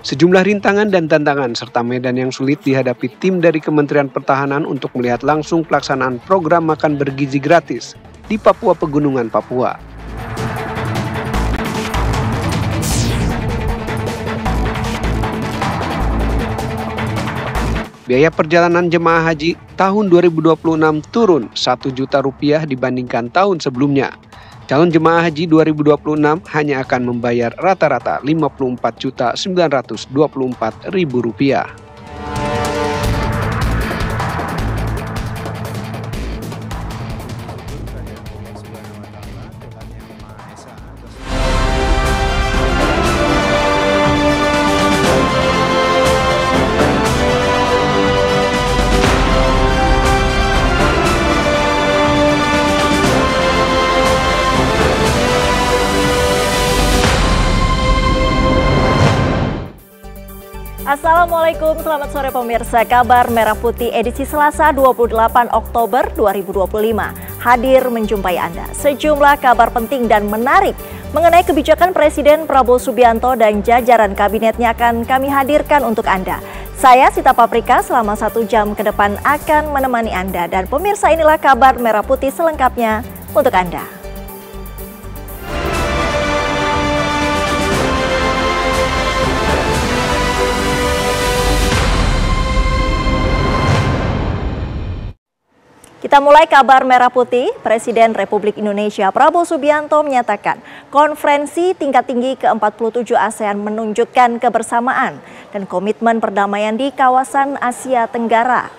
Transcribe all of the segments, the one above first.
Sejumlah rintangan dan tantangan serta medan yang sulit dihadapi tim dari Kementerian Pertahanan untuk melihat langsung pelaksanaan program makan bergizi gratis di Papua Pegunungan, Papua. Biaya perjalanan jemaah haji tahun 2026 turun Rp1.000.000 dibandingkan tahun sebelumnya. Calon jemaah haji 2026 hanya akan membayar rata-rata Rp54.924.000. Assalamualaikum, selamat sore pemirsa. Kabar Merah Putih edisi Selasa 28 Oktober 2025 hadir menjumpai Anda. Sejumlah kabar penting dan menarik mengenai kebijakan Presiden Prabowo Subianto dan jajaran kabinetnya akan kami hadirkan untuk Anda. Saya Sita Paprika selama 1 jam ke depan akan menemani Anda. Dan pemirsa, inilah kabar Merah Putih selengkapnya untuk Anda. Kita mulai kabar Merah Putih. Presiden Republik Indonesia Prabowo Subianto menyatakan konferensi tingkat tinggi ke-47 ASEAN menunjukkan kebersamaan dan komitmen perdamaian di kawasan Asia Tenggara.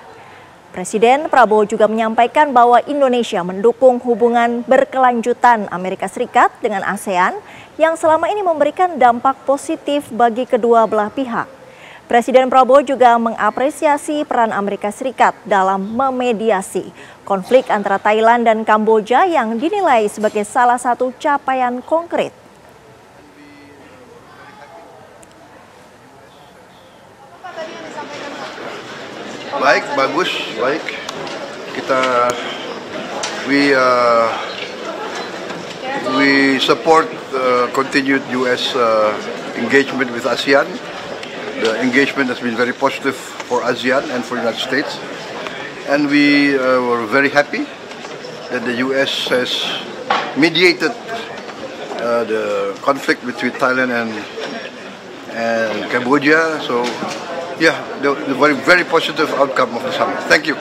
Presiden Prabowo juga menyampaikan bahwa Indonesia mendukung hubungan berkelanjutan Amerika Serikat dengan ASEAN yang selama ini memberikan dampak positif bagi kedua belah pihak. Presiden Prabowo juga mengapresiasi peran Amerika Serikat dalam memediasi konflik antara Thailand dan Kamboja yang dinilai sebagai salah satu capaian konkret. Baik, bagus, baik. We support continued U.S. engagement with ASEAN. The engagement has been very positive for ASEAN and for the United States. And we were very happy that the U.S. has mediated the conflict between Thailand and Cambodia. So, yeah, the very positive outcome of the summit. Thank you.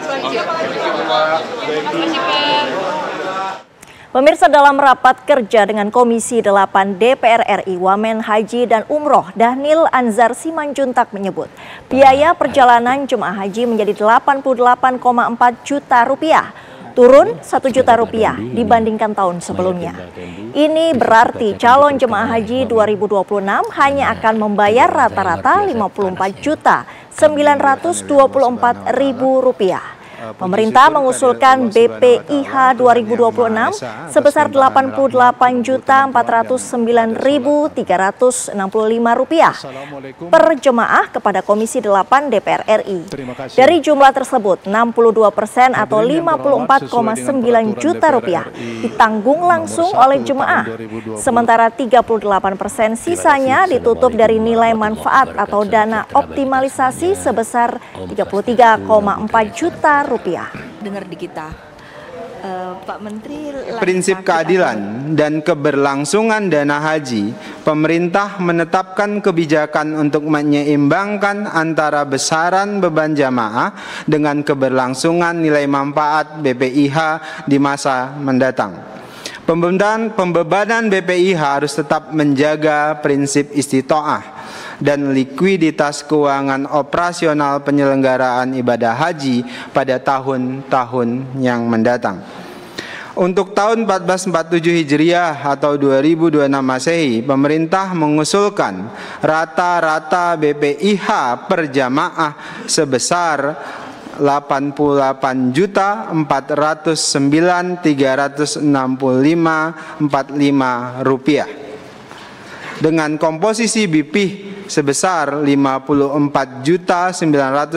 Pemirsa, dalam rapat kerja dengan Komisi 8 DPR RI, Wamen Haji dan Umroh Dhanil Anzar Simanjuntak menyebut biaya perjalanan jemaah haji menjadi Rp88,4 juta, turun Rp1 juta dibandingkan tahun sebelumnya. Ini berarti calon jemaah haji 2026 hanya akan membayar rata-rata Rp54.924.000. Pemerintah mengusulkan BPIH 2026 sebesar Rp84.409.365 per jemaah kepada Komisi 8 DPR RI. Dari jumlah tersebut, 62% atau Rp54,9 juta ditanggung langsung oleh jemaah, sementara 38% sisanya ditutup dari nilai manfaat atau dana optimalisasi sebesar Rp33,4 juta. Dengar di kita, Pak Menteri. Prinsip keadilan dan keberlangsungan dana haji, pemerintah menetapkan kebijakan untuk menyeimbangkan antara besaran beban jamaah dengan keberlangsungan nilai manfaat BPIH di masa mendatang. Pembebanan BPIH harus tetap menjaga prinsip istitoah dan likuiditas keuangan operasional penyelenggaraan ibadah haji pada tahun-tahun yang mendatang. Untuk tahun 1447 Hijriah atau 2026 Masehi, pemerintah mengusulkan rata-rata BPIH per jamaah sebesar Rp88.309.365.45 dengan komposisi BPIH sebesar Rp54.924.000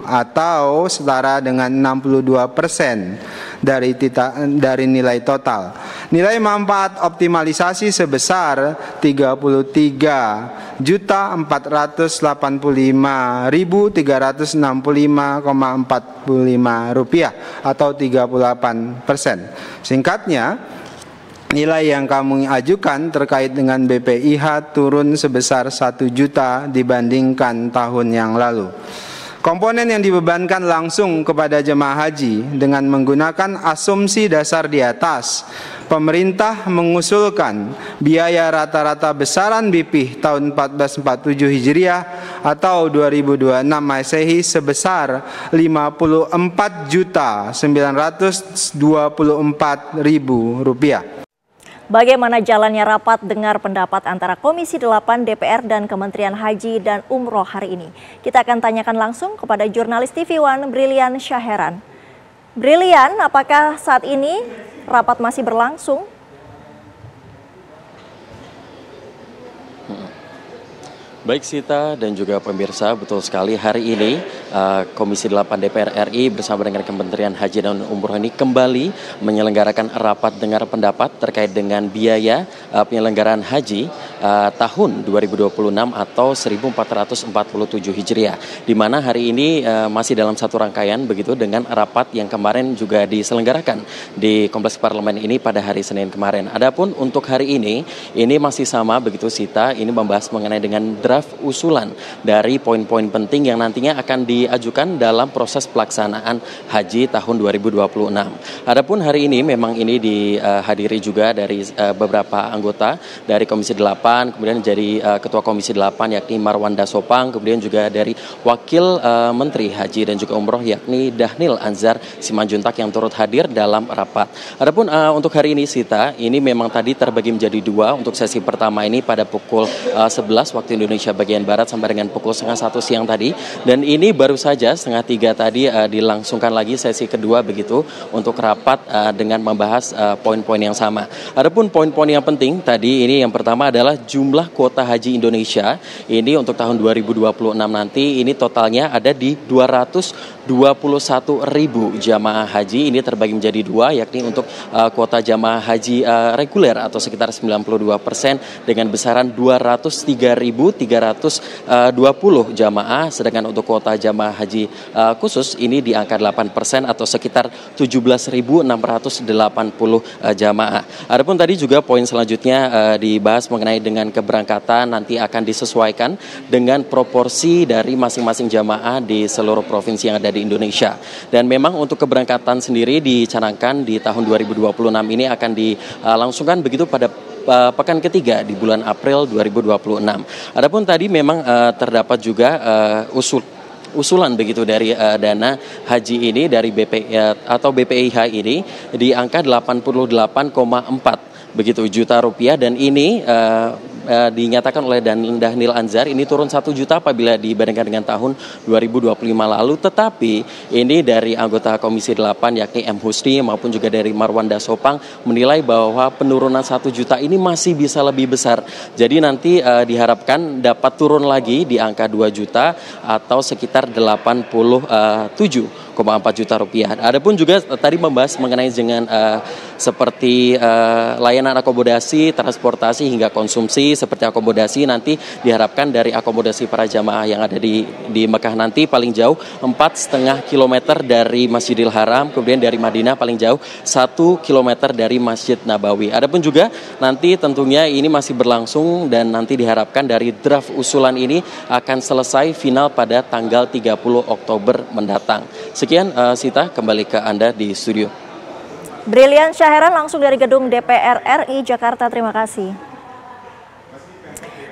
atau setara dengan 62% dari nilai total. Nilai manfaat optimalisasi sebesar Rp33.924.000 Rp1.365.365,45 atau 38%. Singkatnya, nilai yang kami ajukan terkait dengan BPIH turun sebesar 1 juta dibandingkan tahun yang lalu. Komponen yang dibebankan langsung kepada jemaah haji dengan menggunakan asumsi dasar di atas, pemerintah mengusulkan biaya rata-rata besaran BPIH tahun 1447 Hijriah atau 2026 Masehi sebesar Rp54.924.000. Bagaimana jalannya rapat dengar pendapat antara Komisi 8 DPR dan Kementerian Haji dan Umroh hari ini? Kita akan tanyakan langsung kepada jurnalis TV One Brilian Syaheran. Brilian, apakah saat ini rapat masih berlangsung? Baik Sita dan juga pemirsa, betul sekali hari ini Komisi 8 DPR RI bersama dengan Kementerian Haji dan Umroh ini kembali menyelenggarakan rapat dengar pendapat terkait dengan biaya penyelenggaraan haji tahun 2026 atau 1447 Hijriah. Di mana hari ini masih dalam satu rangkaian begitu dengan rapat yang kemarin juga diselenggarakan di Kompleks Parlemen ini pada hari Senin kemarin. Adapun untuk hari ini masih sama begitu Sita, ini membahas mengenai dengan draft usulan dari poin-poin penting yang nantinya akan diajukan dalam proses pelaksanaan haji tahun 2026. Adapun hari ini memang ini dihadiri juga dari beberapa anggota dari Komisi 8, kemudian jadi Ketua Komisi 8 yakni Marwanda Sopang, kemudian juga dari Wakil Menteri Haji dan juga Umroh yakni Dahnil Anzar Simanjuntak yang turut hadir dalam rapat. Adapun untuk hari ini Sita, ini memang tadi terbagi menjadi dua. Untuk sesi pertama ini pada pukul 11 waktu Indonesia bagian Barat sampai dengan pukul 12:30 siang tadi, dan ini baru saja 2:30 tadi dilangsungkan lagi sesi kedua begitu untuk rapat dengan membahas poin-poin yang sama. Adapun poin-poin yang penting tadi ini yang pertama adalah jumlah kuota haji Indonesia ini untuk tahun 2026 nanti ini totalnya ada di 221.000 jamaah haji. Ini terbagi menjadi dua, yakni untuk kuota jamaah haji reguler atau sekitar 92% dengan besaran 203.320 jamaah, sedangkan untuk kuota jamaah haji khusus ini di angka 8% atau sekitar 17.680 jamaah. Adapun tadi juga poin selanjutnya dibahas mengenai dengan keberangkatan nanti akan disesuaikan dengan proporsi dari masing-masing jamaah di seluruh provinsi yang ada di Indonesia. Dan memang untuk keberangkatan sendiri dicanangkan di tahun 2026 ini akan dilangsungkan begitu pada pekan ketiga di bulan April 2026. Adapun tadi memang terdapat juga usulan begitu dari dana haji ini dari BPIH ini di angka 88,4 begitu juta rupiah, dan ini dinyatakan oleh Dahnil Anzar ini turun 1 juta apabila dibandingkan dengan tahun 2025 lalu, tetapi ini dari anggota Komisi 8 yakni M. Husni maupun juga dari Marwanda Sopang menilai bahwa penurunan 1 juta ini masih bisa lebih besar. Jadi nanti diharapkan dapat turun lagi di angka 2 juta atau sekitar 87,4 juta rupiah. Adapun juga tadi membahas mengenai dengan seperti layanan akomodasi, transportasi hingga konsumsi. Seperti akomodasi nanti diharapkan dari akomodasi para jamaah yang ada di Mekah nanti paling jauh 4,5 km dari Masjidil Haram, kemudian dari Madinah paling jauh 1 km dari Masjid Nabawi. Adapun juga nanti tentunya ini masih berlangsung dan nanti diharapkan dari draft usulan ini akan selesai final pada tanggal 30 Oktober mendatang. Sekian Sita, kembali ke Anda di studio. Brilian Syaheran langsung dari gedung DPR RI Jakarta, terima kasih.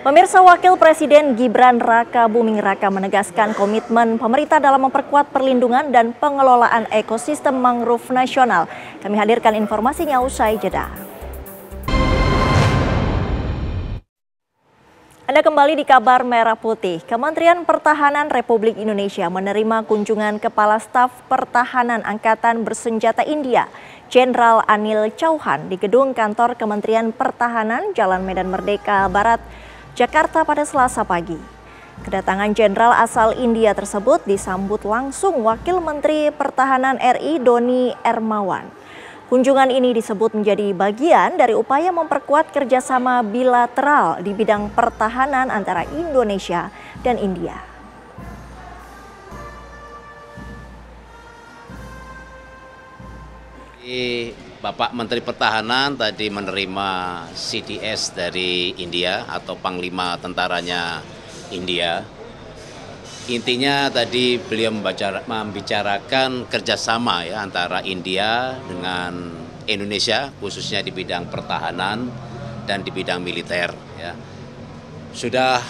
Pemirsa, Wakil Presiden Gibran Raka Buming Raka menegaskan komitmen pemerintah dalam memperkuat perlindungan dan pengelolaan ekosistem mangrove nasional. Kami hadirkan informasinya usai jeda. Anda kembali di Kabar Merah Putih. Kementerian Pertahanan Republik Indonesia menerima kunjungan Kepala Staf Pertahanan Angkatan Bersenjata India, Jenderal Anil Chauhan di gedung kantor Kementerian Pertahanan Jalan Medan Merdeka Barat, Jakarta pada Selasa pagi. Kedatangan jenderal asal India tersebut disambut langsung Wakil Menteri Pertahanan RI Doni Ermawan. Kunjungan ini disebut menjadi bagian dari upaya memperkuat kerjasama bilateral di bidang pertahanan antara Indonesia dan India. Bapak Menteri Pertahanan tadi menerima CDS dari India atau Panglima Tentaranya India. Intinya tadi beliau membicarakan kerjasama ya antara India dengan Indonesia khususnya di bidang pertahanan dan di bidang militer. Ya. Sudah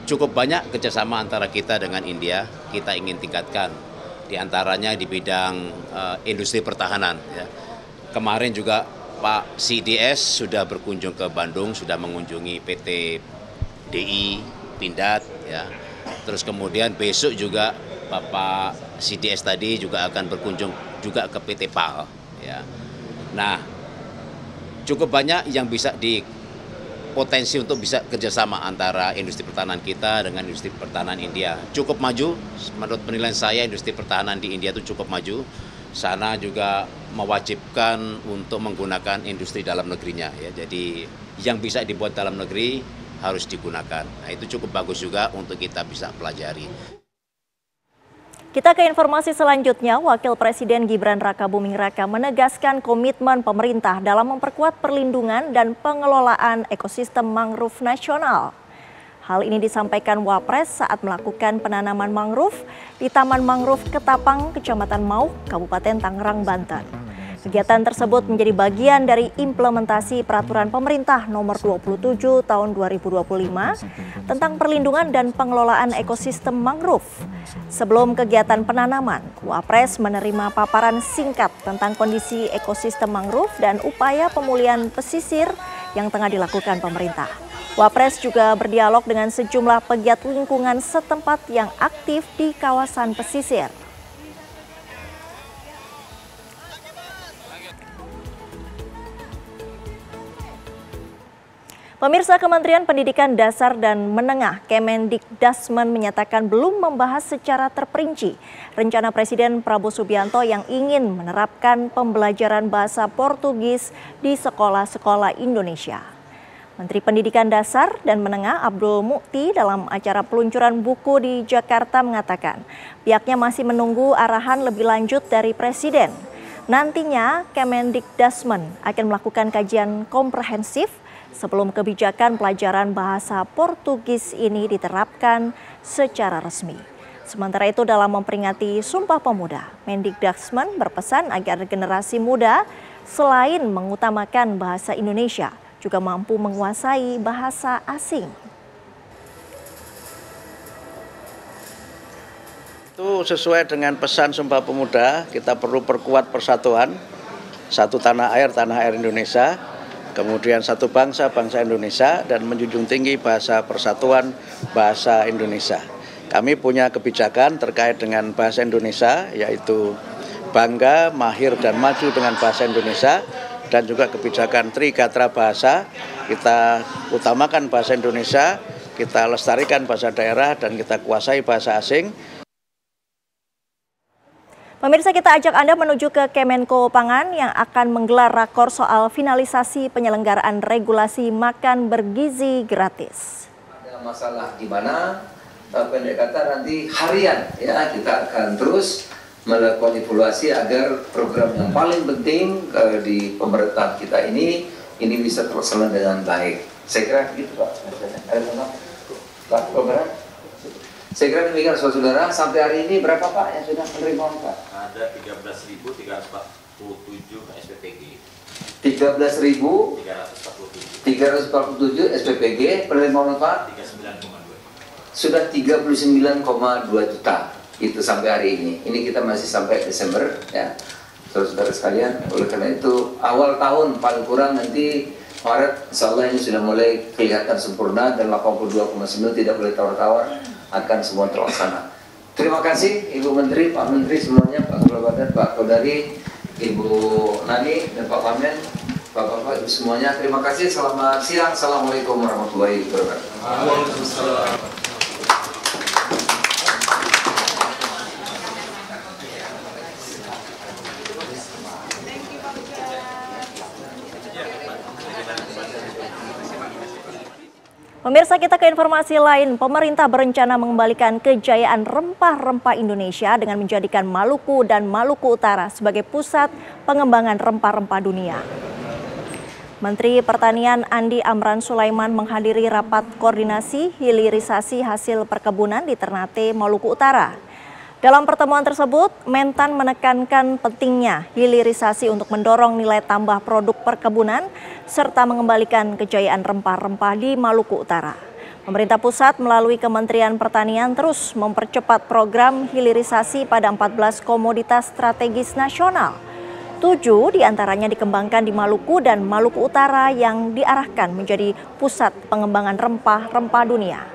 cukup banyak kerjasama antara kita dengan India, kita ingin tingkatkan. Di antaranya di bidang industri pertahanan. Ya. Kemarin juga Pak CDS sudah berkunjung ke Bandung, sudah mengunjungi PT DI Pindad. Ya. Terus kemudian besok juga Bapak CDS tadi juga akan berkunjung juga ke PT PAL. Ya. Nah, cukup banyak yang bisa potensi untuk bisa kerjasama antara industri pertahanan kita dengan industri pertahanan India. Cukup maju, menurut penilaian saya industri pertahanan di India itu cukup maju. Sana juga mewajibkan untuk menggunakan industri dalam negerinya. Ya. Jadi yang bisa dibuat dalam negeri harus digunakan. Nah, itu cukup bagus juga untuk kita bisa pelajari. Kita ke informasi selanjutnya, Wakil Presiden Gibran Rakabuming Raka menegaskan komitmen pemerintah dalam memperkuat perlindungan dan pengelolaan ekosistem mangrove nasional. Hal ini disampaikan Wapres saat melakukan penanaman mangrove di Taman Mangrove Ketapang, Kecamatan Mauh, Kabupaten Tangerang, Banten. Kegiatan tersebut menjadi bagian dari implementasi Peraturan Pemerintah Nomor 27 Tahun 2025 tentang perlindungan dan pengelolaan ekosistem mangrove. Sebelum kegiatan penanaman, Wapres menerima paparan singkat tentang kondisi ekosistem mangrove dan upaya pemulihan pesisir yang tengah dilakukan pemerintah. Wapres juga berdialog dengan sejumlah pegiat lingkungan setempat yang aktif di kawasan pesisir. Pemirsa, Kementerian Pendidikan Dasar dan Menengah Kemendikdasmen menyatakan belum membahas secara terperinci rencana Presiden Prabowo Subianto yang ingin menerapkan pembelajaran bahasa Portugis di sekolah-sekolah Indonesia. Menteri Pendidikan Dasar dan Menengah Abdul Mukti dalam acara peluncuran buku di Jakarta mengatakan pihaknya masih menunggu arahan lebih lanjut dari Presiden. Nantinya Kemendikdasmen akan melakukan kajian komprehensif sebelum kebijakan pelajaran bahasa Portugis ini diterapkan secara resmi. Sementara itu dalam memperingati Sumpah Pemuda, Mendikdasmen berpesan agar generasi muda selain mengutamakan bahasa Indonesia, juga mampu menguasai bahasa asing. Itu sesuai dengan pesan Sumpah Pemuda, kita perlu perkuat persatuan, satu tanah air Indonesia, kemudian satu bangsa Indonesia, dan menjunjung tinggi bahasa persatuan, bahasa Indonesia. Kami punya kebijakan terkait dengan bahasa Indonesia, yaitu bangga, mahir, dan maju dengan bahasa Indonesia, dan juga kebijakan Trigatra Bahasa. Kita utamakan bahasa Indonesia, kita lestarikan bahasa daerah, dan kita kuasai bahasa asing. Pemirsa, kita ajak Anda menuju ke Kemenko Pangan yang akan menggelar rakor soal finalisasi penyelenggaraan regulasi makan bergizi gratis. Ada masalah di mana, pendek kata nanti harian ya, kita akan terus melakukan evaluasi agar program yang paling penting di pemerintahan kita ini bisa terlaksana dengan baik. Saya kira gitu Pak. Pak Program. Saya kira demikian saudara. Sampai hari ini berapa Pak yang sudah menerima Pak? Ada 13.347 SPPG. 13.347 SPPG, penerima Pak? 39,2. Sudah 39,2 juta. Itu sampai hari ini. Ini kita masih sampai Desember ya. Saudara-saudara sekalian, oleh karena itu awal tahun paling kurang nanti Maret insyaallah ini sudah mulai kelihatan sempurna dan 82,9 tidak boleh tawar-tawar akan semua terlaksana. Terima kasih Ibu Menteri, Pak Menteri semuanya, Pak Kepala Badan, Pak Kodari, Ibu Nani dan Pak Pamen, Bapak-bapak Ibu semuanya. Terima kasih. Selamat siang. Assalamualaikum warahmatullahi wabarakatuh. Waalaikumsalam. Pemirsa, kita ke informasi lain. Pemerintah berencana mengembalikan kejayaan rempah-rempah Indonesia dengan menjadikan Maluku dan Maluku Utara sebagai pusat pengembangan rempah-rempah dunia. Menteri Pertanian Andi Amran Sulaiman menghadiri rapat koordinasi hilirisasi hasil perkebunan di Ternate, Maluku Utara. Dalam pertemuan tersebut, Mentan menekankan pentingnya hilirisasi untuk mendorong nilai tambah produk perkebunan serta mengembalikan kejayaan rempah-rempah di Maluku Utara. Pemerintah pusat melalui Kementerian Pertanian terus mempercepat program hilirisasi pada 14 komoditas strategis nasional. 7 diantaranya dikembangkan di Maluku dan Maluku Utara yang diarahkan menjadi pusat pengembangan rempah-rempah dunia.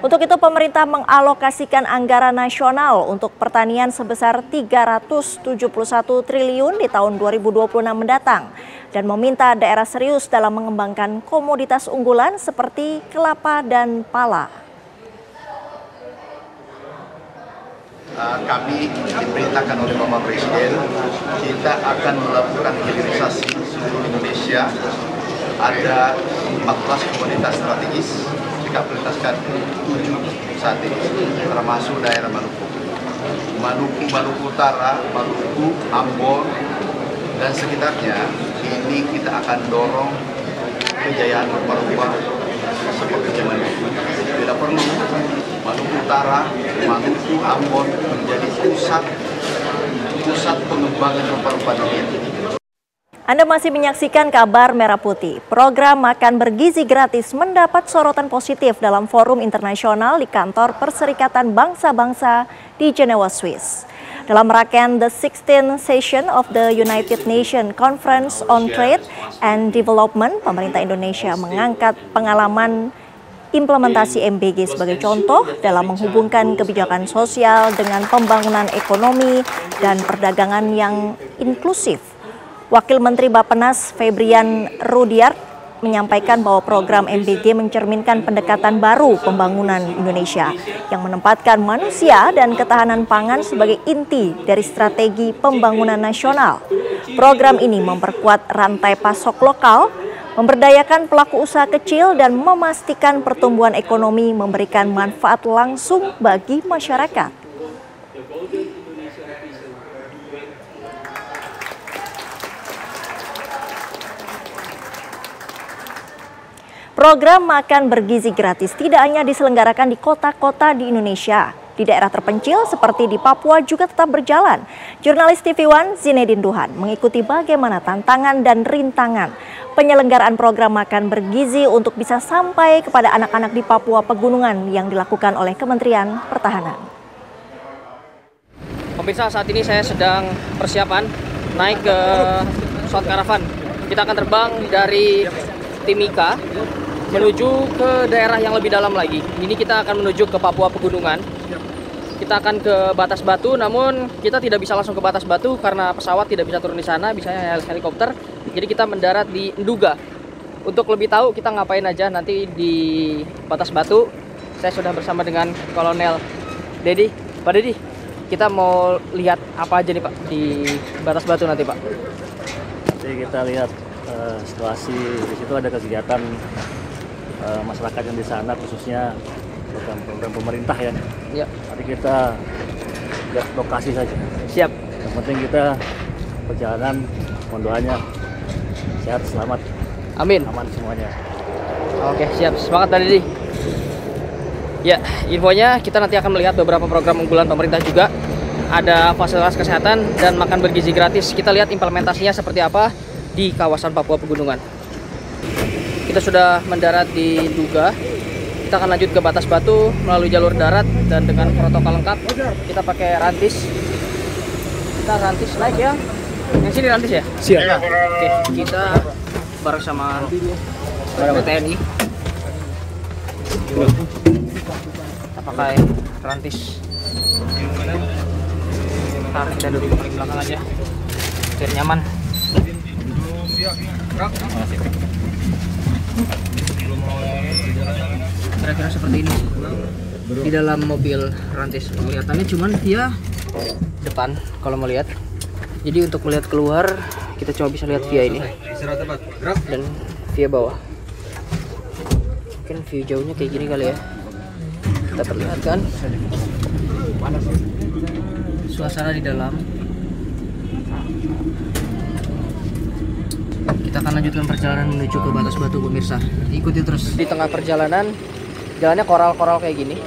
Untuk itu pemerintah mengalokasikan anggaran nasional untuk pertanian sebesar 371 triliun di tahun 2026 mendatang dan meminta daerah serius dalam mengembangkan komoditas unggulan seperti kelapa dan pala. Kami diperintahkan oleh Bapak Presiden, kita akan melakukan hilirisasi di seluruh Indonesia. Ada 14 komoditas strategis, kita prioritaskan 7 saat ini, termasuk daerah Maluku. Maluku Utara, Maluku, Ambon, dan sekitarnya, ini kita akan dorong kejayaan rempah-rempah seperti zaman dulu. Bila perlu, Maluku Utara, Maluku, Ambon menjadi pusat pengembangan rempah-rempah dunia. Anda masih menyaksikan Kabar Merah Putih. Program Makan Bergizi Gratis mendapat sorotan positif dalam forum internasional di kantor Perserikatan Bangsa-Bangsa di Jenewa, Swiss. Dalam rangkaian the 16th session of the United Nations Conference on Trade and Development, pemerintah Indonesia mengangkat pengalaman implementasi MBG sebagai contoh dalam menghubungkan kebijakan sosial dengan pembangunan ekonomi dan perdagangan yang inklusif. Wakil Menteri Bappenas Febrian Rudiart menyampaikan bahwa program MBG mencerminkan pendekatan baru pembangunan Indonesia yang menempatkan manusia dan ketahanan pangan sebagai inti dari strategi pembangunan nasional. Program ini memperkuat rantai pasok lokal, memberdayakan pelaku usaha kecil dan memastikan pertumbuhan ekonomi memberikan manfaat langsung bagi masyarakat. Program Makan Bergizi Gratis tidak hanya diselenggarakan di kota-kota di Indonesia. Di daerah terpencil seperti di Papua juga tetap berjalan. Jurnalis TV One Zinedine Duhan mengikuti bagaimana tantangan dan rintangan penyelenggaraan program Makan Bergizi untuk bisa sampai kepada anak-anak di Papua Pegunungan yang dilakukan oleh Kementerian Pertahanan. Pemirsa, saat ini saya sedang persiapan naik ke pesawat karavan. Kita akan terbang dari Timika menuju ke daerah yang lebih dalam lagi. Ini kita akan menuju ke Papua Pegunungan. Kita akan ke Batas Batu, namun kita tidak bisa langsung ke Batas Batu karena pesawat tidak bisa turun di sana, bisanya helikopter. Jadi kita mendarat di Nduga. Untuk lebih tahu kita ngapain aja nanti di Batas Batu, saya sudah bersama dengan Kolonel Dedi. Pak Dedi, kita mau lihat apa aja nih Pak di Batas Batu nanti Pak? Jadi kita lihat situasi di situ, ada kegiatan masyarakat yang di sana, khususnya program pemerintah ya. Iya. Nanti kita lihat lokasi saja. Siap. Yang penting kita perjalanan, mohon doanya sehat, selamat. Amin. Aman semuanya. Oke, siap. Semangat Pak Dedi. Ya, infonya kita nanti akan melihat beberapa program unggulan pemerintah juga. Ada fasilitas kesehatan dan makan bergizi gratis. Kita lihat implementasinya seperti apa di kawasan Papua Pegunungan. Kita sudah mendarat di Nduga. Kita akan lanjut ke Batas Batu melalui jalur darat dan dengan protokol lengkap. Kita pakai rantis. Kita rantis naik ya. Yang sini rantis ya? Siap. Oke, kita bareng sama TNI. Kita pakai rantis. Kita duduk di belakang aja biar nyaman. Kira-kira seperti ini di dalam mobil rantis. Kelihatannya cuman via depan kalau mau lihat. Jadi untuk melihat keluar kita cuma bisa lihat via ini dan via bawah. Mungkin view jauhnya kayak gini kali ya. Kita perlihatkan suasana di dalam. Kita akan lanjutkan perjalanan menuju ke Batas Batu, pemirsa. Ikuti terus. Di tengah perjalanan, jalannya koral-koral kayak gini.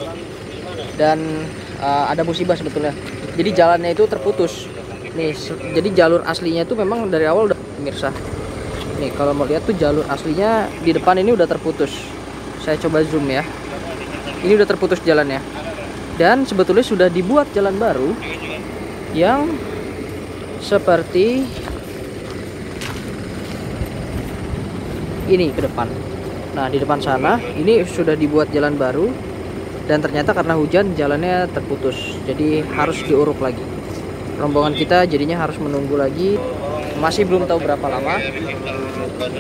Dan ada musibah sebetulnya. Jadi jalannya itu terputus. Nih, jadi jalur aslinya itu memang dari awal udah, pemirsa. Nih, kalau mau lihat tuh jalur aslinya di depan ini udah terputus. Saya coba zoom ya. Ini udah terputus jalannya. Dan sebetulnya sudah dibuat jalan baru yang seperti ini ke depan. Nah, di depan sana ini sudah dibuat jalan baru dan ternyata karena hujan jalannya terputus. Jadi harus diuruk lagi. Rombongan kita jadinya harus menunggu lagi. Masih belum tahu berapa lama.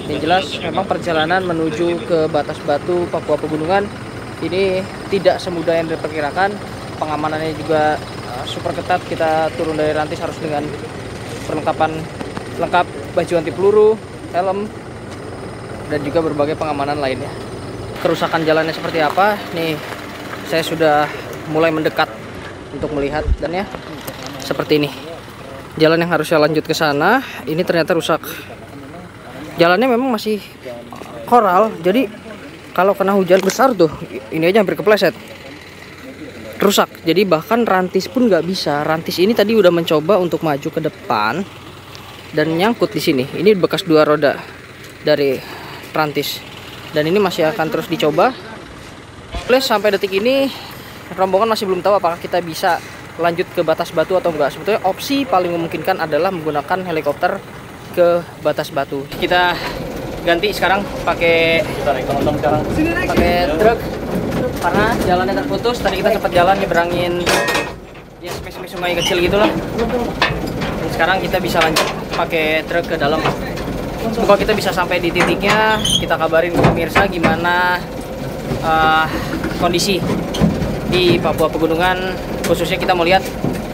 Yang jelas memang perjalanan menuju ke Batas Batu, Papua Pegunungan ini tidak semudah yang diperkirakan. Pengamanannya juga super ketat. Kita turun dari Rantis harus dengan perlengkapan lengkap, baju anti peluru, helm, dan juga berbagai pengamanan lainnya. Kerusakan jalannya seperti apa? Nih, saya sudah mulai mendekat untuk melihat dan ya seperti ini. Jalan yang harusnya lanjut ke sana, ini ternyata rusak. Jalannya memang masih koral, jadi kalau kena hujan besar tuh, ini aja hampir kepleset. Rusak, jadi bahkan rantis pun nggak bisa. Rantis ini tadi udah mencoba untuk maju ke depan dan nyangkut di sini. Ini bekas 2 roda dari rantis. Dan ini masih akan terus dicoba. Plus sampai detik ini rombongan masih belum tahu apakah kita bisa lanjut ke Batas Batu atau enggak. Sebetulnya opsi paling memungkinkan adalah menggunakan helikopter ke Batas Batu. Kita ganti sekarang pakai truk karena jalannya terputus. Tadi kita sempat jalan nyeberangin ya sungai kecil gitulah. Dan sekarang kita bisa lanjut pakai truk ke dalam. Semoga kita bisa sampai di titiknya. Kita kabarin ke pemirsa gimana kondisi di Papua Pegunungan. Khususnya kita mau lihat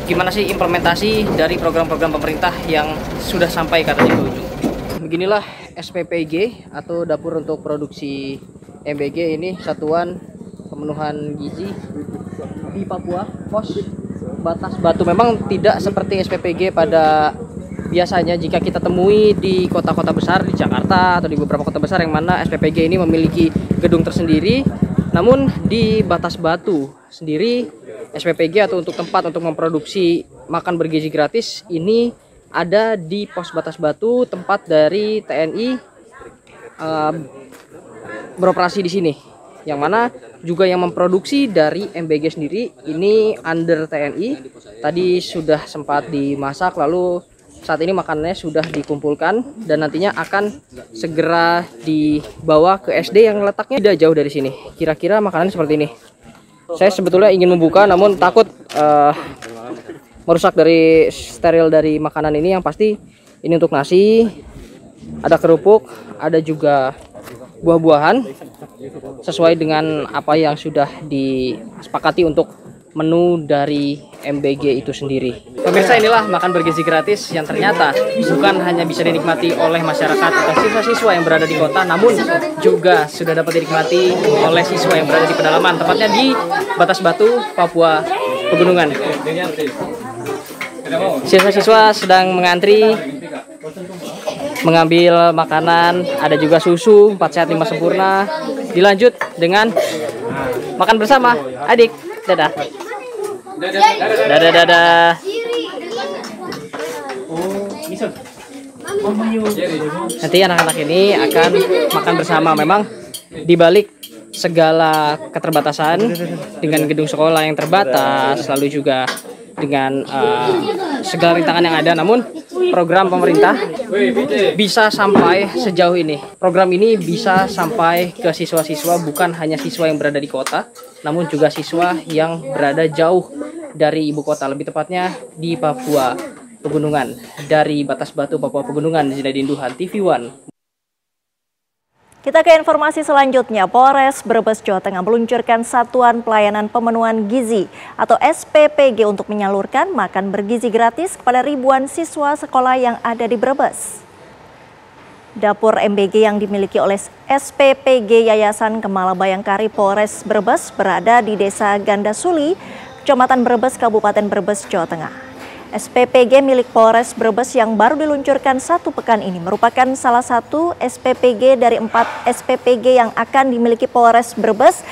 gimana sih implementasi dari program-program pemerintah yang sudah sampai katanya ke ujung. Beginilah SPPG atau Dapur untuk Produksi MBG, ini Satuan Pemenuhan Gizi di Papua, pos Batas Batu. Memang tidak seperti SPPG pada biasanya jika kita temui di kota-kota besar, di Jakarta atau di beberapa kota besar yang mana SPPG ini memiliki gedung tersendiri. Namun di Batas Batu sendiri SPPG atau untuk tempat untuk memproduksi makan bergizi gratis ini ada di pos Batas Batu, tempat dari TNI beroperasi di sini. Yang mana juga yang memproduksi dari MBG sendiri ini under TNI. Tadi sudah sempat dimasak, lalu saat ini makanannya sudah dikumpulkan dan nantinya akan segera dibawa ke SD yang letaknya tidak jauh dari sini. Kira-kira makanan seperti ini. Saya sebetulnya ingin membuka namun takut merusak dari steril dari makanan ini. Yang pasti ini untuk nasi, ada kerupuk, ada juga buah-buahan sesuai dengan apa yang sudah disepakati untuk menu dari MBG itu sendiri. Pemirsa, inilah makan bergizi gratis yang ternyata bukan hanya bisa dinikmati oleh masyarakat atau siswa-siswa yang berada di kota, namun juga sudah dapat dinikmati oleh siswa yang berada di pedalaman, tepatnya di Batas Batu, Papua Pegunungan. Siswa-siswa sedang mengantri mengambil makanan, ada juga susu 4 sehat 5 sempurna. Dilanjut dengan makan bersama. Adik, dadah. Dadah. Nanti anak-anak ini akan makan bersama. Memang dibalik segala keterbatasan dengan gedung sekolah yang terbatas, lalu juga dengan segala rintangan yang ada, namun program pemerintah bisa sampai sejauh ini. Program ini bisa sampai ke siswa-siswa, bukan hanya siswa yang berada di kota, namun juga siswa yang berada jauh dari ibu kota, lebih tepatnya di Papua Pegunungan. Dari Batas Batu, Papua Pegunungan, Zinedine Duhan, TV One. Kita ke informasi selanjutnya. Polres Brebes, Jawa Tengah meluncurkan Satuan Pelayanan Pemenuhan Gizi atau SPPG untuk menyalurkan makan bergizi gratis kepada ribuan siswa sekolah yang ada di Brebes. Dapur MBG yang dimiliki oleh SPPG Yayasan Kemala Bayangkari Polres Brebes berada di Desa Gandasuli, Kecamatan Brebes, Kabupaten Brebes, Jawa Tengah. SPPG milik Polres Brebes yang baru diluncurkan 1 pekan ini merupakan salah satu SPPG dari 4 SPPG yang akan dimiliki Polres Brebes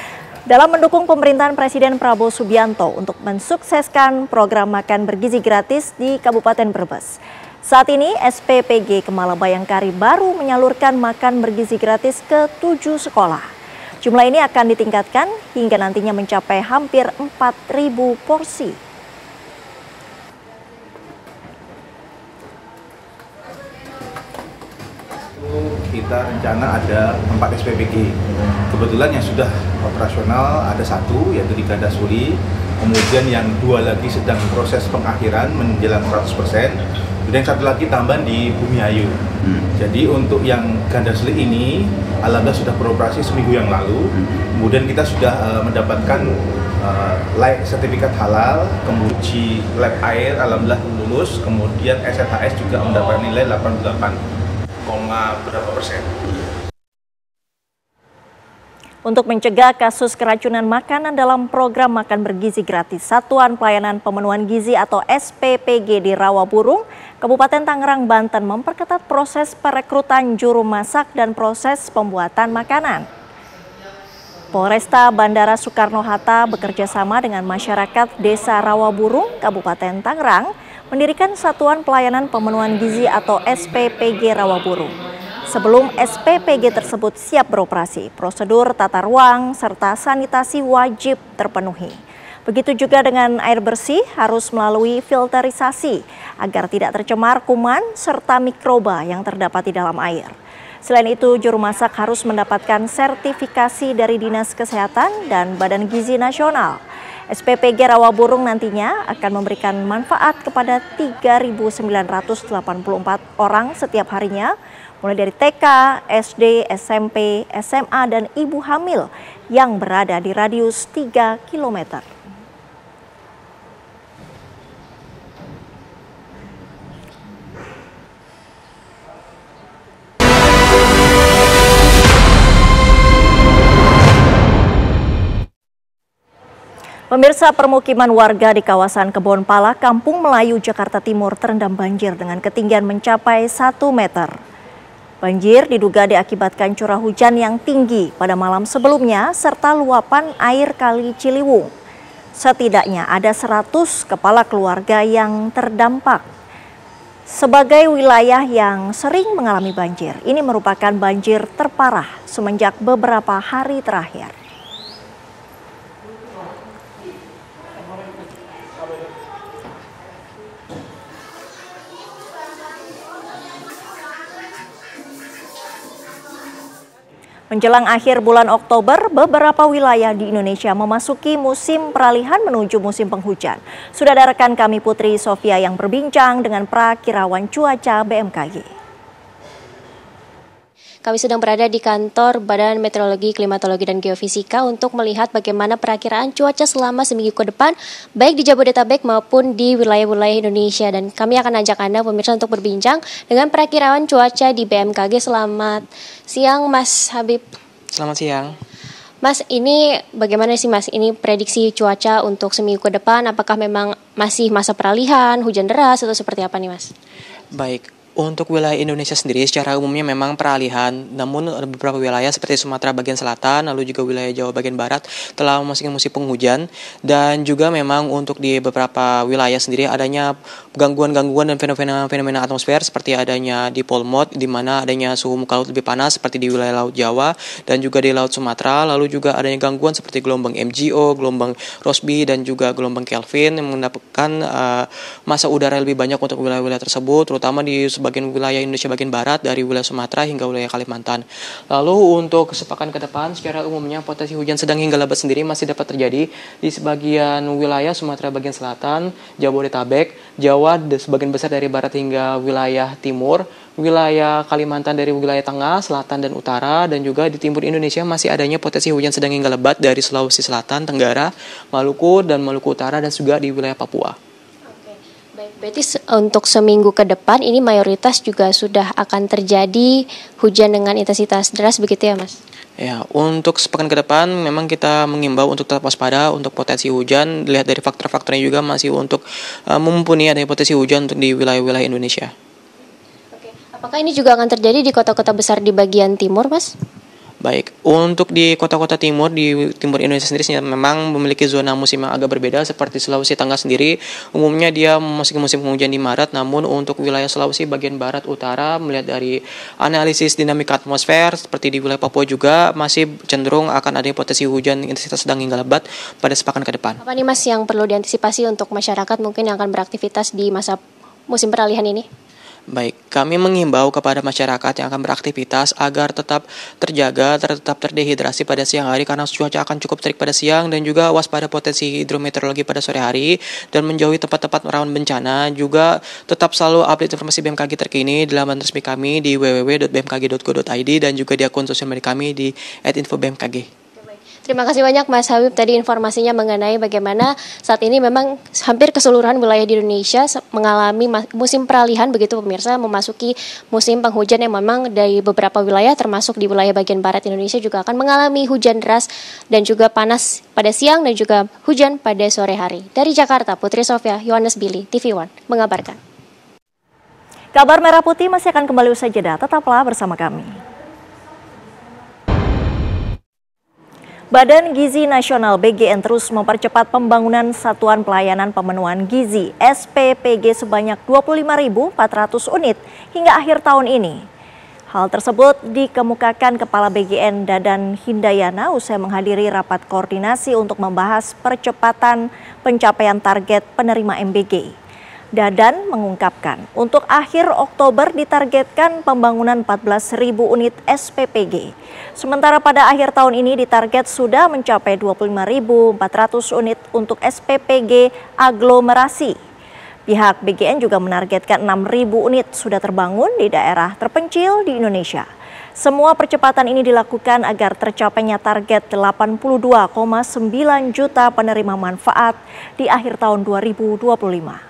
dalam mendukung pemerintahan Presiden Prabowo Subianto untuk mensukseskan program makan bergizi gratis di Kabupaten Brebes. Saat ini SPPG Kemala Bayangkari baru menyalurkan makan bergizi gratis ke 7 sekolah. Jumlah ini akan ditingkatkan hingga nantinya mencapai hampir 4.000 porsi. Kita rencana ada 4 SPPG. Kebetulan yang sudah operasional ada 1, yaitu di Gandasuli. Kemudian yang 2 lagi sedang proses pengakhiran menjelang 100%. Kemudian 1 lagi tambahan di Bumiayu. Jadi untuk yang Gandasuli ini, alhamdulillah sudah beroperasi seminggu yang lalu. Kemudian kita sudah mendapatkan sertifikat halal, kemudian lab air, alhamdulillah lulus. Kemudian SLHS juga mendapatkan nilai 88,berapa%. Untuk mencegah kasus keracunan makanan dalam program makan bergizi gratis, Satuan Pelayanan Pemenuhan Gizi atau SPPG di Rawaburung, Kabupaten Tangerang, Banten memperketat proses perekrutan juru masak dan proses pembuatan makanan. Polresta Bandara Soekarno-Hatta bekerja sama dengan masyarakat Desa Rawaburung, Kabupaten Tangerang, mendirikan Satuan Pelayanan Pemenuhan Gizi atau SPPG Rawaburung. Sebelum SPPG tersebut siap beroperasi, prosedur tata ruang serta sanitasi wajib terpenuhi. Begitu juga dengan air bersih harus melalui filterisasi agar tidak tercemar kuman serta mikroba yang terdapat di dalam air. Selain itu, juru masak harus mendapatkan sertifikasi dari Dinas Kesehatan dan Badan Gizi Nasional. SPPG Rawaburung nantinya akan memberikan manfaat kepada 3.984 orang setiap harinya, mulai dari TK, SD, SMP, SMA, dan ibu hamil yang berada di radius 3 km. Pemirsa, permukiman warga di kawasan Kebon Pala, Kampung Melayu, Jakarta Timur terendam banjir dengan ketinggian mencapai 1 meter. Banjir diduga diakibatkan curah hujan yang tinggi pada malam sebelumnya serta luapan air Kali Ciliwung. Setidaknya ada 100 kepala keluarga yang terdampak. Sebagai wilayah yang sering mengalami banjir, ini merupakan banjir terparah semenjak beberapa hari terakhir. Menjelang akhir bulan Oktober, beberapa wilayah di Indonesia memasuki musim peralihan menuju musim penghujan. Sudah ada rekan kami Putri Sofia yang berbincang dengan Prakirawan Cuaca BMKG. Kami sedang berada di kantor Badan Meteorologi, Klimatologi, dan Geofisika untuk melihat bagaimana perakiraan cuaca selama seminggu ke depan, baik di Jabodetabek maupun di wilayah-wilayah Indonesia. Dan kami akan ajak Anda, pemirsa, untuk berbincang dengan perakiraan cuaca di BMKG. Selamat siang, Mas Habib. Selamat siang. Mas, ini bagaimana sih, Mas? Ini prediksi cuaca untuk seminggu ke depan, apakah memang masih masa peralihan, hujan deras, atau seperti apa nih, Mas? Baik. Untuk wilayah Indonesia sendiri secara umumnya memang peralihan, namun beberapa wilayah seperti Sumatera bagian selatan, lalu juga wilayah Jawa bagian barat telah memasuki musim penghujan, dan juga memang untuk di beberapa wilayah sendiri adanya gangguan-gangguan dan fenomena atmosfer seperti adanya di Polmot, di mana adanya suhu muka laut lebih panas seperti di wilayah Laut Jawa dan juga di Laut Sumatera, lalu juga adanya gangguan seperti gelombang MGO, gelombang Rossby, dan juga gelombang Kelvin yang mendapatkan massa udara lebih banyak untuk wilayah-wilayah tersebut, terutama di sebagian wilayah Indonesia bagian barat dari wilayah Sumatera hingga wilayah Kalimantan. Lalu untuk sepekan ke depan secara umumnya potensi hujan sedang hingga lebat sendiri masih dapat terjadi di sebagian wilayah Sumatera bagian selatan, Jabodetabek, Jawa sebagian besar dari barat hingga wilayah timur, wilayah Kalimantan dari wilayah tengah, selatan, dan utara, dan juga di timur Indonesia masih adanya potensi hujan sedang hingga lebat dari Sulawesi Selatan, Tenggara, Maluku, dan Maluku Utara, dan juga di wilayah Papua. Baik, Berarti untuk seminggu ke depan ini mayoritas juga sudah akan terjadi hujan dengan intensitas deras begitu ya Mas? Ya, untuk sepekan ke depan memang kita mengimbau untuk tetap waspada untuk potensi hujan. Dilihat dari faktor-faktornya juga masih untuk mumpuni adanya potensi hujan untuk di wilayah-wilayah Indonesia. Apakah ini juga akan terjadi di kota-kota besar di bagian timur, Mas? Baik, untuk di kota-kota timur, di timur Indonesia sendiri memang memiliki zona musim yang agak berbeda. Seperti Sulawesi Tengah sendiri, umumnya dia memasuki musim penghujan di Maret. Namun untuk wilayah Sulawesi bagian barat utara, melihat dari analisis dinamika atmosfer, seperti di wilayah Papua juga masih cenderung akan ada potensi hujan intensitas sedang hingga lebat pada sepekan ke depan. Apa nih Mas yang perlu diantisipasi untuk masyarakat mungkin yang akan beraktivitas di masa musim peralihan ini? Baik, kami mengimbau kepada masyarakat yang akan beraktivitas agar tetap terjaga, tetap terdehidrasi pada siang hari karena cuaca akan cukup terik pada siang, dan juga waspada potensi hidrometeorologi pada sore hari dan menjauhi tempat-tempat rawan bencana. Juga tetap selalu update informasi BMKG terkini di laman resmi kami di www.bmkg.go.id dan juga di akun sosial media kami di @infobmkg. Terima kasih banyak Mas Habib tadi informasinya mengenai bagaimana saat ini memang hampir keseluruhan wilayah di Indonesia mengalami musim peralihan begitu pemirsa, memasuki musim penghujan yang memang dari beberapa wilayah termasuk di wilayah bagian barat Indonesia juga akan mengalami hujan deras dan juga panas pada siang dan juga hujan pada sore hari. Dari Jakarta, Putri Sofia, Yohanes Billy, TV One mengabarkan. Kabar Merah Putih masih akan kembali usai jeda, tetaplah bersama kami. Badan Gizi Nasional BGN terus mempercepat pembangunan Satuan Pelayanan Pemenuhan Gizi SPPG sebanyak 25.400 unit hingga akhir tahun ini. Hal tersebut dikemukakan Kepala BGN Dadan Hindayana usai menghadiri rapat koordinasi untuk membahas percepatan pencapaian target penerima MBG. Dadan mengungkapkan, untuk akhir Oktober ditargetkan pembangunan 14.000 unit SPPG. Sementara pada akhir tahun ini ditarget sudah mencapai 25.400 unit untuk SPPG aglomerasi. Pihak BGN juga menargetkan 6.000 unit sudah terbangun di daerah terpencil di Indonesia. Semua percepatan ini dilakukan agar tercapainya target 82,9 juta penerima manfaat di akhir tahun 2025.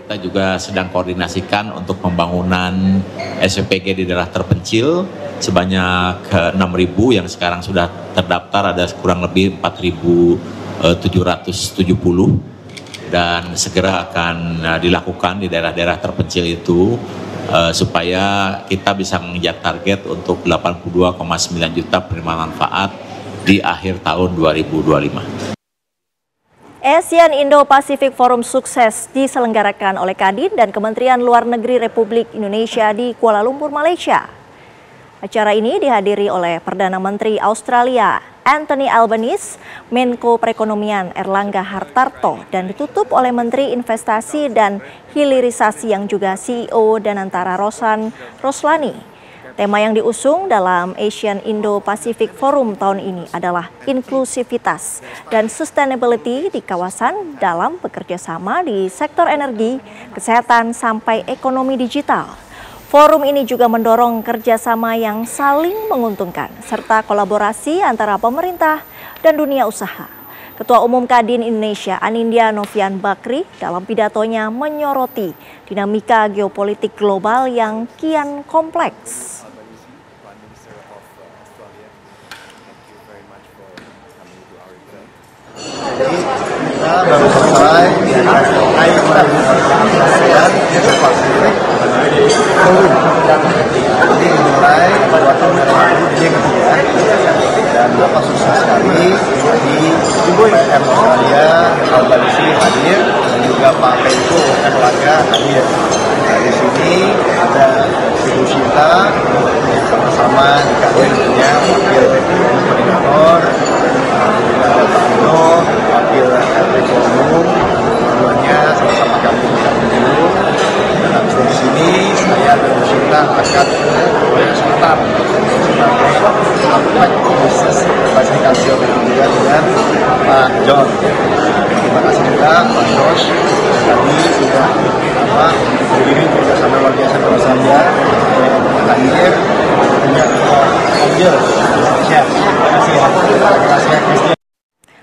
Kita juga sedang koordinasikan untuk pembangunan SPPG di daerah terpencil sebanyak 6.000 yang sekarang sudah terdaftar, ada kurang lebih 4.770 dan segera akan dilakukan di daerah-daerah terpencil itu supaya kita bisa mengejar target untuk 82,9 juta penerima manfaat di akhir tahun 2025. ASEAN Indo-Pacific Forum sukses diselenggarakan oleh Kadin dan Kementerian Luar Negeri Republik Indonesia di Kuala Lumpur, Malaysia. Acara ini dihadiri oleh Perdana Menteri Australia Anthony Albanese, Menko Perekonomian Erlangga Hartarto, dan ditutup oleh Menteri Investasi dan Hilirisasi yang juga CEO Danantara Roslani. Tema yang diusung dalam ASEAN Indo-Pacific Forum tahun ini adalah inklusivitas dan sustainability di kawasan dalam bekerja sama di sektor energi, kesehatan, sampai ekonomi digital. Forum ini juga mendorong kerjasama yang saling menguntungkan, serta kolaborasi antara pemerintah dan dunia usaha. Ketua Umum Kadin Indonesia Anindya Novian Bakri dalam pidatonya menyoroti dinamika geopolitik global yang kian kompleks. Kita baru selesai ASEAN Forum. Jadi dimulai pada tahun 2000 yang ketiga dan Bapak sukses sekali di PM Australia Albanese hadir dan juga Pak Menko Erlangga hadir. Nah, di sini ada Ibu Sinta sama-sama di Kadin punya wakil koordinator, ada Pak Ano, wakil Ketua Umum, keduanya sama-sama kami dulu. Dan habis dari sini saya dan Bu Sinta akan ke Korea Selatan sebagai aspek bisnis klasifikasi juga dengan Pak John. Terima kasih juga Pak Josh tadi sudah berdiri bersama luar biasa dengan saya. Hadir punya Angel. Terima kasih ya. Terima kasih ya Christian.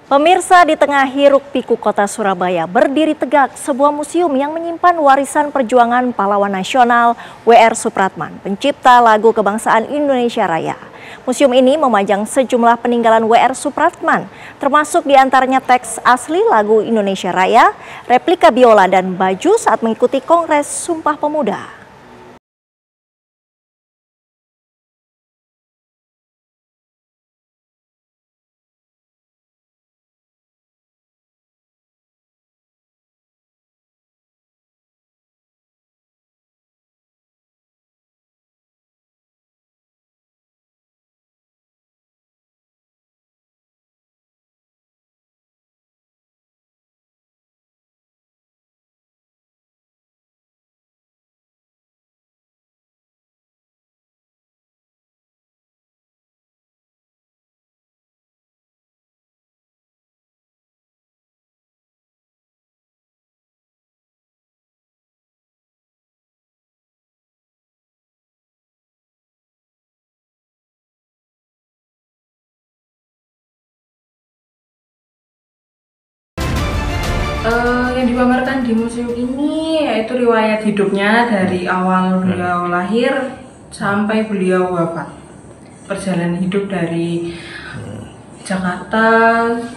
Pemirsa, di tengah hiruk-pikuk kota Surabaya berdiri tegak sebuah museum yang menyimpan warisan perjuangan pahlawan nasional W.R. Supratman, pencipta lagu kebangsaan Indonesia Raya. Museum ini memajang sejumlah peninggalan W.R. Supratman, termasuk diantaranya teks asli lagu Indonesia Raya, replika biola dan baju saat mengikuti Kongres Sumpah Pemuda. Yang dipamerkan di museum ini yaitu riwayat hidupnya dari awal beliau lahir sampai beliau wafat. Perjalanan hidup dari Jakarta,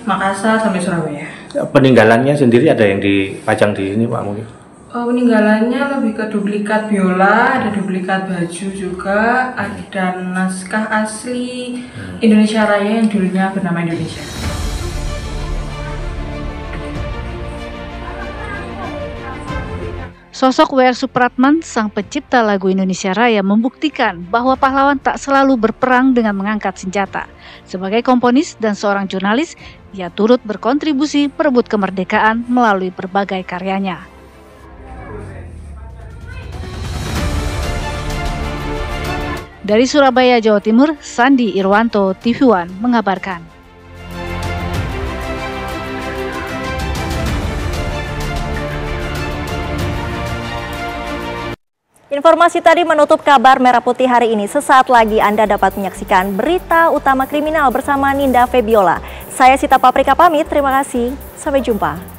Makassar sampai Surabaya. Peninggalannya sendiri ada yang dipajang di sini, Pak, mungkin? Peninggalannya lebih ke duplikat biola, ada duplikat baju juga, ada naskah asli Indonesia Raya yang dulunya bernama Indonesia. Sosok W.R. Supratman, sang pencipta lagu Indonesia Raya, membuktikan bahwa pahlawan tak selalu berperang dengan mengangkat senjata. Sebagai komponis dan seorang jurnalis, ia turut berkontribusi merebut kemerdekaan melalui berbagai karyanya. Dari Surabaya, Jawa Timur, Sandi Irwanto, TV One mengabarkan. Informasi tadi menutup kabar Merah Putih hari ini. Sesaat lagi Anda dapat menyaksikan berita utama kriminal bersama Ninda Febiola. Saya Sita Paprika pamit, terima kasih. Sampai jumpa.